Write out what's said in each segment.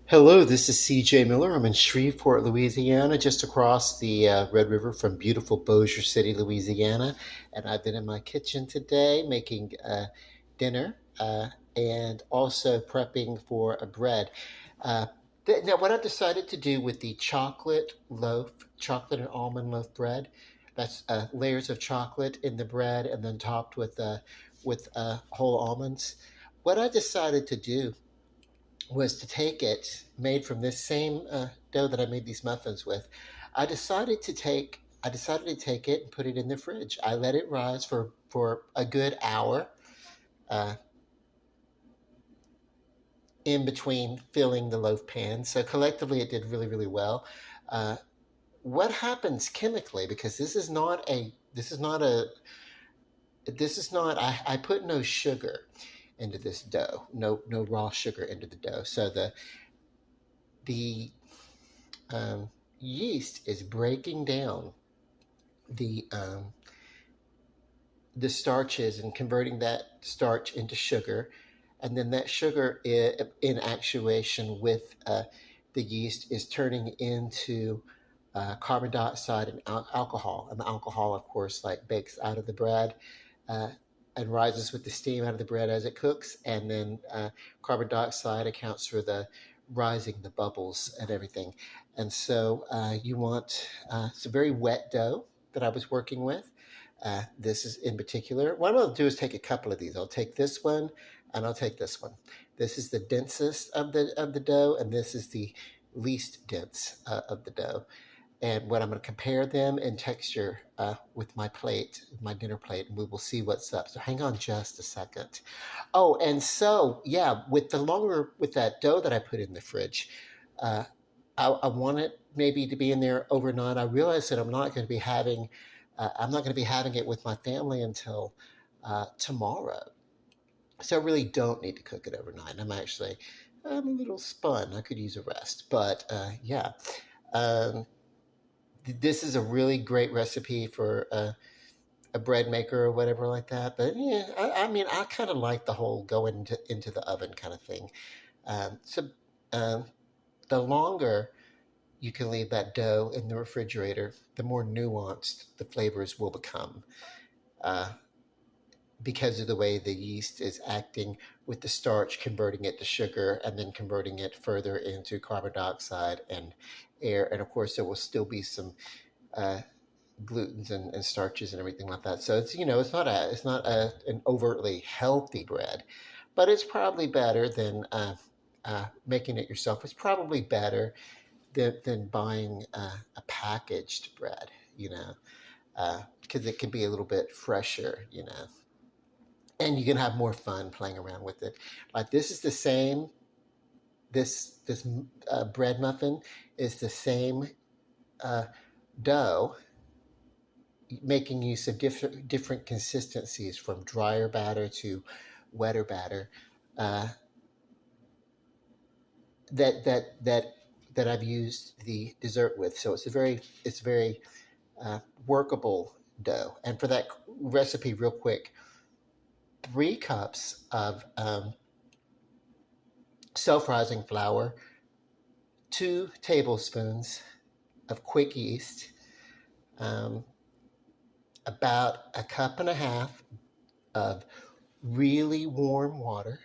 Hello, this is CJ Miller. I'm in Shreveport, Louisiana, just across the Red River from beautiful Bossier City, Louisiana. And I've been in my kitchen today making dinner and also prepping for a bread. Uh, Now, what I've decided to do with the chocolate and almond loaf bread, that's layers of chocolate in the bread and then topped with whole almonds. What I decided to do was to take it, made from this same dough that I made these muffins with. I decided to take it and put it in the fridge. I let it rise for a good hour in between filling the loaf pan. So collectively, it did really, really well. Uh, what happens chemically? Because this is not. I put no sugar into this dough. No raw sugar into the dough. So the yeast is breaking down the um, the starches and converting that starch into sugar, and then that sugar, in actuation with the yeast, is turning into carbon dioxide and alcohol. And the alcohol, of course, like bakes out of the bread. Uh, and rises with the steam out of the bread as it cooks, and then carbon dioxide accounts for the rising, the bubbles, and everything. And so you want it's a very wet dough that I was working with. This is in particular. What I'll do is take a couple of these. I'll take this one and I'll take this one. This is the densest of the dough, and this is the least dense of the dough. And what I'm going to compare them in texture with my plate, my dinner plate, and we will see what's up. So hang on just a second. Oh, and so yeah, with that dough that I put in the fridge, uh, I want it maybe to be in there overnight. I realize that I'm not going to be having it with my family until tomorrow. So I really don't need to cook it overnight. I'm a little spun. I could use a rest, but yeah. Um, this is a really great recipe for a bread maker or whatever like that. But yeah, I mean, I kind of like the whole going into the oven kind of thing. So um, the longer you can leave that dough in the refrigerator, the more nuanced the flavors will become. Uh, because of the way the yeast is acting with the starch, converting it to sugar, and then converting it further into carbon dioxide and air. And of course, there will still be some uh, glutens and starches and everything like that. So it's not an overtly healthy bread, but it's probably better than making it yourself. It's probably better than buying a packaged bread, because it can be a little bit fresher. And you can have more fun playing around with it. Like this is the same. This bread muffin is the same uh, dough, making use of different consistencies from drier batter to wetter batter uh, that that that that I've used the dessert with. So it's very workable dough. And for that recipe, real quick, 3 cups of self-rising flour, 2 tablespoons of quick yeast, um, about a cup and a half of really warm water,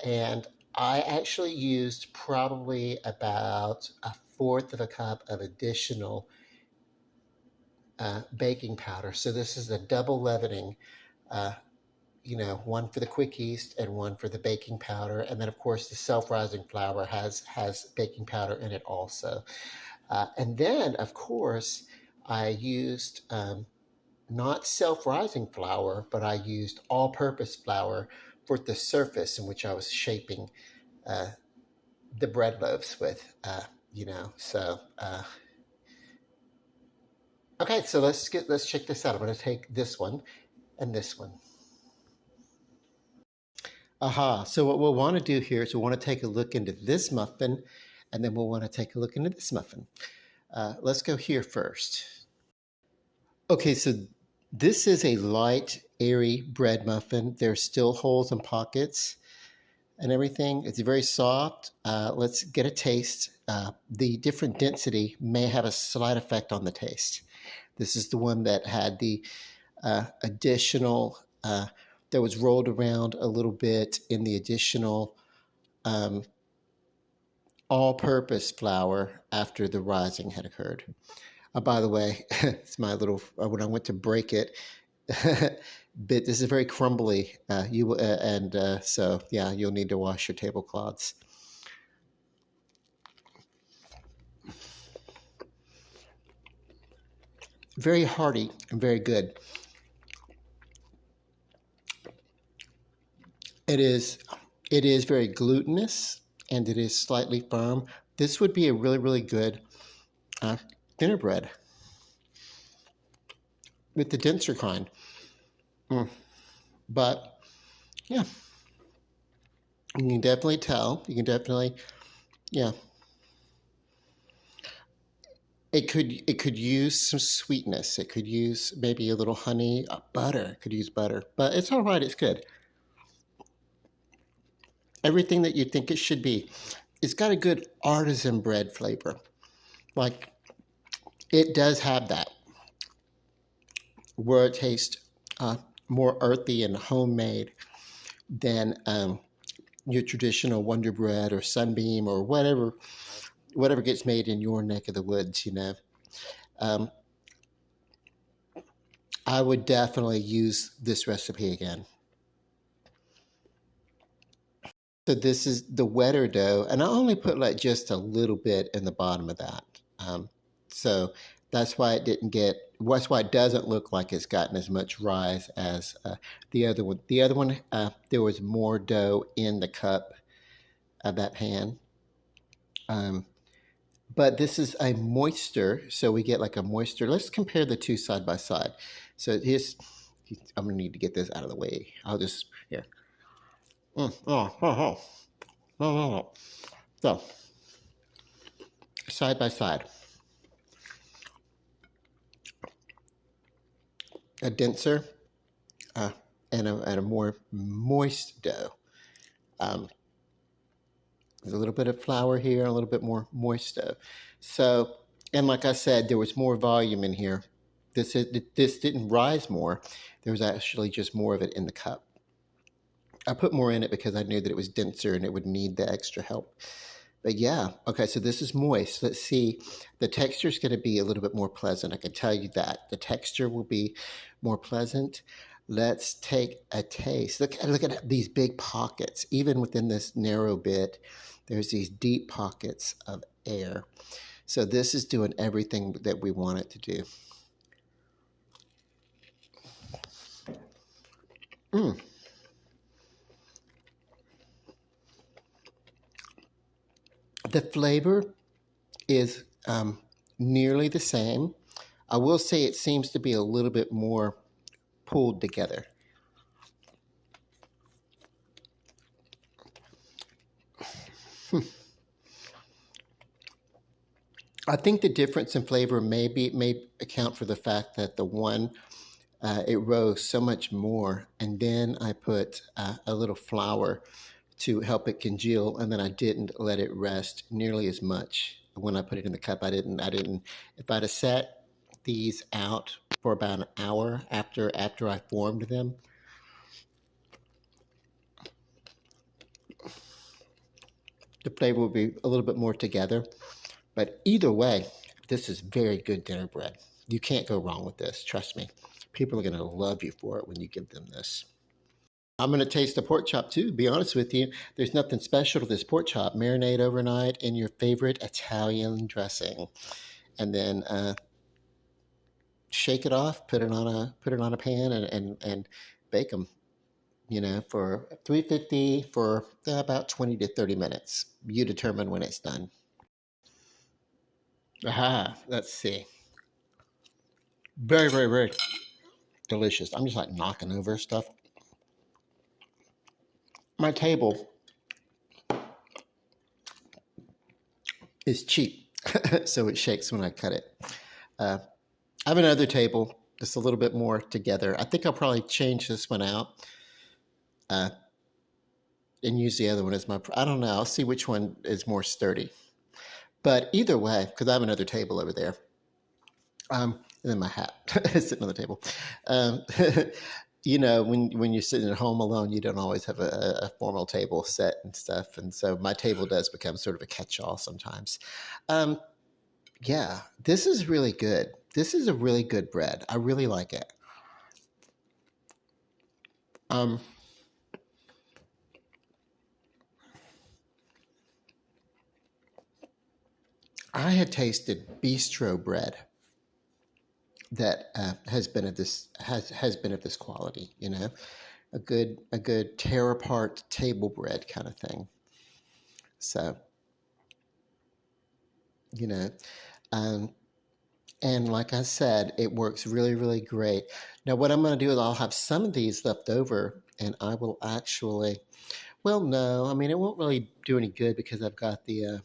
and I actually used probably about a fourth of a cup of additional baking powder. So this is a double leavening, uh, one for the quick yeast and one for the baking powder. And then, of course, the self-rising flour has baking powder in it also. And then, of course, I used not self-rising flour, but I used all-purpose flour for the surface in which I was shaping uh, the bread loaves with. So okay, so let's check this out. I'm going to take this one and this one. Aha. So what we'll want to do here is we'll want to take a look into this muffin, and then we'll want to take a look into this muffin. Let's go here first. Okay, so this is a light, airy bread muffin. There's still holes and pockets. and everything. It's very soft. Let's get a taste. The different density may have a slight effect on the taste. This is the one that had the additional, that was rolled around a little bit in the additional um, all-purpose flour after the rising had occurred. By the way, it's my little, when I went to break it, but this is very crumbly. So yeah, you'll need to wash your tablecloths. Very hearty and very good. It is, it is very glutinous and it is slightly firm. This would be a really, really good uh, dinner bread with the denser kind. Mm. But yeah, you can definitely tell. You can definitely, yeah. It could use some sweetness. It could use maybe a little honey, butter. It could use butter, but it's all right. It's good. Everything that you think it should be. It's got a good artisan bread flavor. Like it does have that, where it tastes more earthy and homemade than your traditional Wonder Bread or Sunbeam or whatever gets made in your neck of the woods. Um, I would definitely use this recipe again. So this is the wetter dough, and I only put like just a little bit in the bottom of that. So that's why it didn't get. That's why it doesn't look like it's gotten as much rise as the other one. The other one, there was more dough in the cup of that pan. Um, but this is a moister, so we get like a moister. Let's compare the two side by side. So here's, I'm gonna need to get this out of the way. I'll just here. Oh. So side by side, a denser uh, and a more moist dough. Um, there's a little bit of flour here, a little bit more moist dough. So, and like I said, there was more volume in here. This didn't rise more. There was actually just more of it in the cup. I put more in it because I knew that it was denser and it would need the extra help. But yeah, okay, so this is moist. Let's see. The texture is going to be a little bit more pleasant. I can tell you that. The texture will be more pleasant. Let's take a taste. Look at these big pockets. Even within this narrow bit, there's these deep pockets of air. So this is doing everything that we want it to do. Mm. The flavor is nearly the same. I will say it seems to be a little bit more pulled together. I think the difference in flavor may account for the fact that the one it rose so much more, and then I put a little flour to help it congeal, and then I didn't let it rest nearly as much when I put it in the cup. I didn't. If I'd have set these out for about an hour after I formed them, the flavor would be a little bit more together. But either way, this is very good dinner bread. You can't go wrong with this. Trust me. People are going to love you for it when you give them this. I'm going to taste the pork chop too. Be honest with you, there's nothing special to this pork chop. Marinate overnight in your favorite Italian dressing, and then shake it off. Put it on a pan and bake them. For 350 for about 20 to 30 minutes. You determine when it's done. Aha, let's see. Very, very, very delicious. I'm just like knocking over stuff. My table is cheap, so it shakes when I cut it. I have another table that's a little bit more together. I think I'll probably change this one out. Uh, and use the other one as my. I don't know. I'll see which one is more sturdy. But either way, because I have another table over there, and then my hat is sitting on the table. Um, when you're sitting at home alone, you don't always have a formal table set and stuff, and so my table does become sort of a catch-all sometimes. Um, yeah, this is really good. This is a really good bread. I really like it. Um, I had tasted bistro bread that has been of this quality. A good tear apart table bread kind of thing. So you know, um, and like I said, it works really really great. Now what I'm going to do is I'll have some of these left over, and I will actually. Well, no, I mean it won't really do any good because I've got the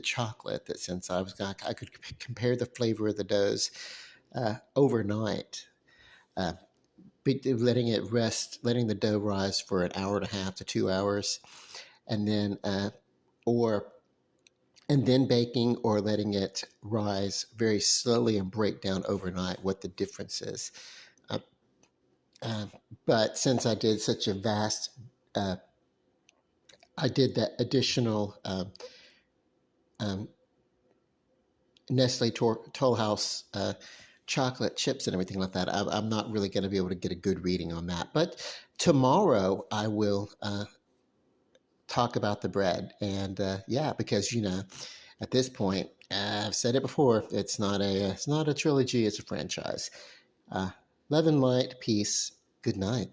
chocolate that since I could compare the flavor of the doughs overnight. Uh, letting it rest, letting the dough rise for an hour and a half to 2 hours, and then or and then baking or letting it rise very slowly and break down overnight. What the difference is, uh, uh, but since I did such a vast, uh, I did that additional um, Nestle Toll House chocolate chips and everything like that. I'm not really going to be able to get a good reading on that. But tomorrow I will talk about the bread. And yeah, because at this point, I've said it before. It's not a trilogy. It's a franchise. Uh, Love and light, peace. Good night.